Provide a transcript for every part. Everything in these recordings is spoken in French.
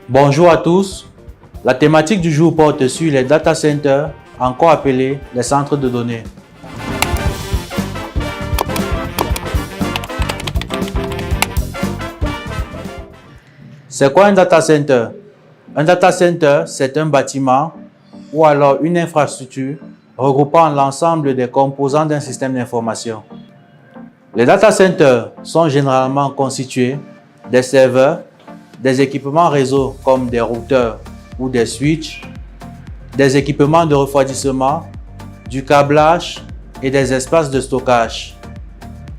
Bonjour à tous. La thématique du jour porte sur les data centers, encore appelés les centres de données. C'est quoi un data center? Un data center, c'est un bâtiment ou alors une infrastructure regroupant l'ensemble des composants d'un système d'information. Les data centers sont généralement constitués des serveurs, des équipements réseau comme des routeurs ou des switches, des équipements de refroidissement, du câblage et des espaces de stockage.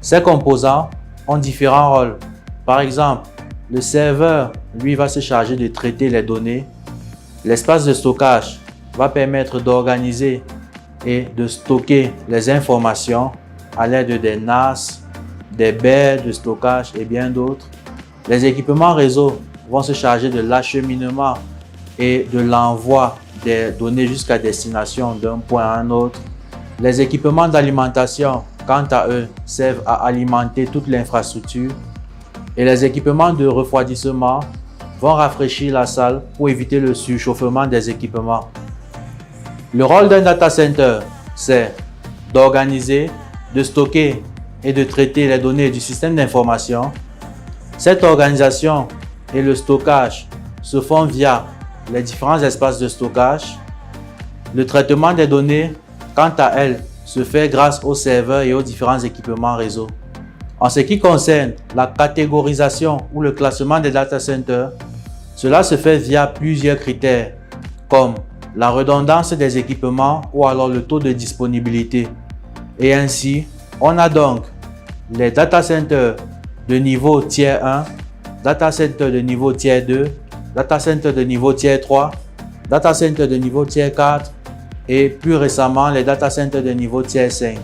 Ces composants ont différents rôles. Par exemple, le serveur, lui, va se charger de traiter les données. L'espace de stockage va permettre d'organiser et de stocker les informations à l'aide des NAS, des baies de stockage et bien d'autres. Les équipements réseau vont se charger de l'acheminement et de l'envoi des données jusqu'à destination d'un point à un autre. Les équipements d'alimentation, quant à eux, servent à alimenter toute l'infrastructure. Et les équipements de refroidissement vont rafraîchir la salle pour éviter le surchauffement des équipements. Le rôle d'un data center, c'est d'organiser, de stocker et de traiter les données du système d'information. Cette organisation et le stockage se font via les différents espaces de stockage. Le traitement des données, quant à elle, se fait grâce aux serveurs et aux différents équipements réseau. En ce qui concerne la catégorisation ou le classement des data centers, cela se fait via plusieurs critères comme la redondance des équipements ou alors le taux de disponibilité. Et ainsi, on a donc les data centers de niveau tier 1, data center de niveau tier 2, data center de niveau tier 3, data center de niveau tier 4 et plus récemment les data centers de niveau tier 5.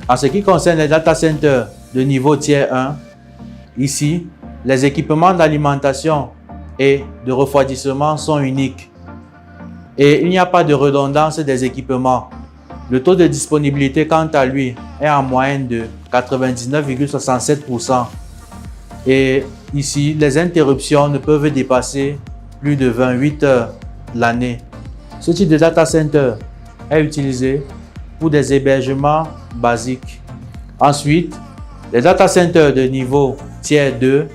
En ce qui concerne les data centers de niveau tier 1, ici, les équipements d'alimentation et de refroidissement sont uniques et il n'y a pas de redondance des équipements. Le taux de disponibilité, quant à lui, est en moyenne de 99,67%. Et ici, les interruptions ne peuvent dépasser plus de 28 heures l'année. Ce type de data center est utilisé pour des hébergements basiques. Ensuite, les data centers de niveau tier 2,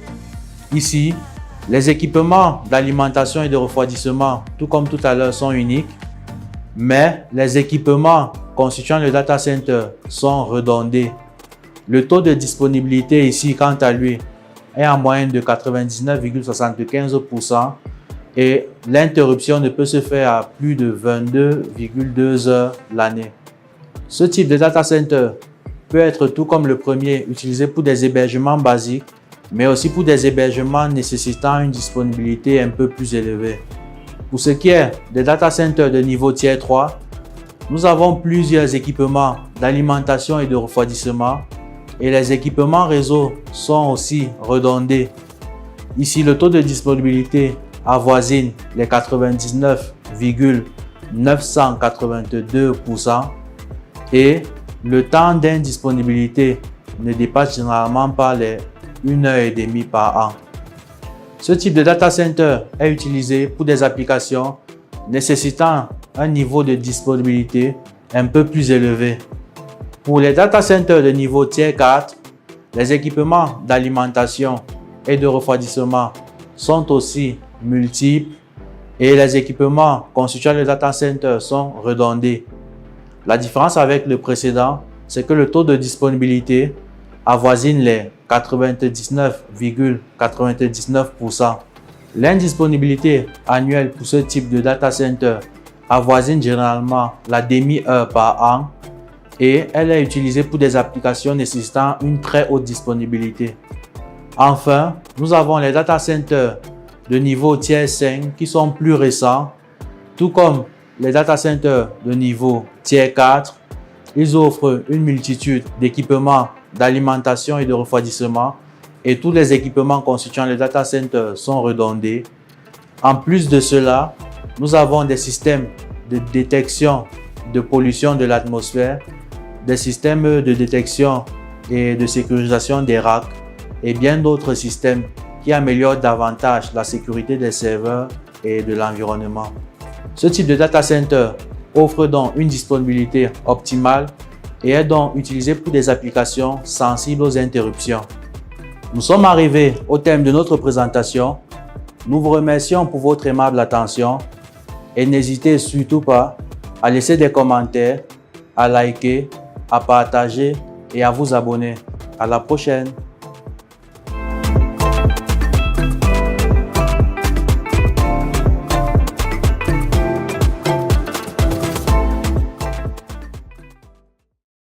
ici, les équipements d'alimentation et de refroidissement, tout comme tout à l'heure, sont uniques, mais les équipements constituant le data center sont redondés. Le taux de disponibilité ici, quant à lui, est en moyenne de 99,75% et l'interruption ne peut se faire à plus de 22,2 heures l'année. Ce type de data center peut être tout comme le premier utilisé pour des hébergements basiques, mais aussi pour des hébergements nécessitant une disponibilité un peu plus élevée. Pour ce qui est des data centers de niveau tier 3, nous avons plusieurs équipements d'alimentation et de refroidissement et les équipements réseau sont aussi redondés. Ici, le taux de disponibilité avoisine les 99,982% et le temps d'indisponibilité ne dépasse généralement pas les 1h30 par an. Ce type de data center est utilisé pour des applications nécessitant un niveau de disponibilité un peu plus élevé. Pour les data centers de niveau tier 4, les équipements d'alimentation et de refroidissement sont aussi multiples et les équipements constituant le data center sont redondés. La différence avec le précédent, c'est que le taux de disponibilité avoisine les 99,99%. L'indisponibilité annuelle pour ce type de data center avoisine généralement la demi-heure par an et elle est utilisée pour des applications nécessitant une très haute disponibilité. Enfin, nous avons les data centers de niveau tier 5 qui sont plus récents, tout comme les data centers de niveau tier 4. Ils offrent une multitude d'équipements d'alimentation et de refroidissement et tous les équipements constituant le data center sont redondés. En plus de cela, nous avons des systèmes de détection de pollution de l'atmosphère, des systèmes de détection et de sécurisation des racks et bien d'autres systèmes qui améliore davantage la sécurité des serveurs et de l'environnement. Ce type de data center offre donc une disponibilité optimale et est donc utilisé pour des applications sensibles aux interruptions. Nous sommes arrivés au terme de notre présentation. Nous vous remercions pour votre aimable attention et n'hésitez surtout pas à laisser des commentaires, à liker, à partager et à vous abonner. À la prochaine!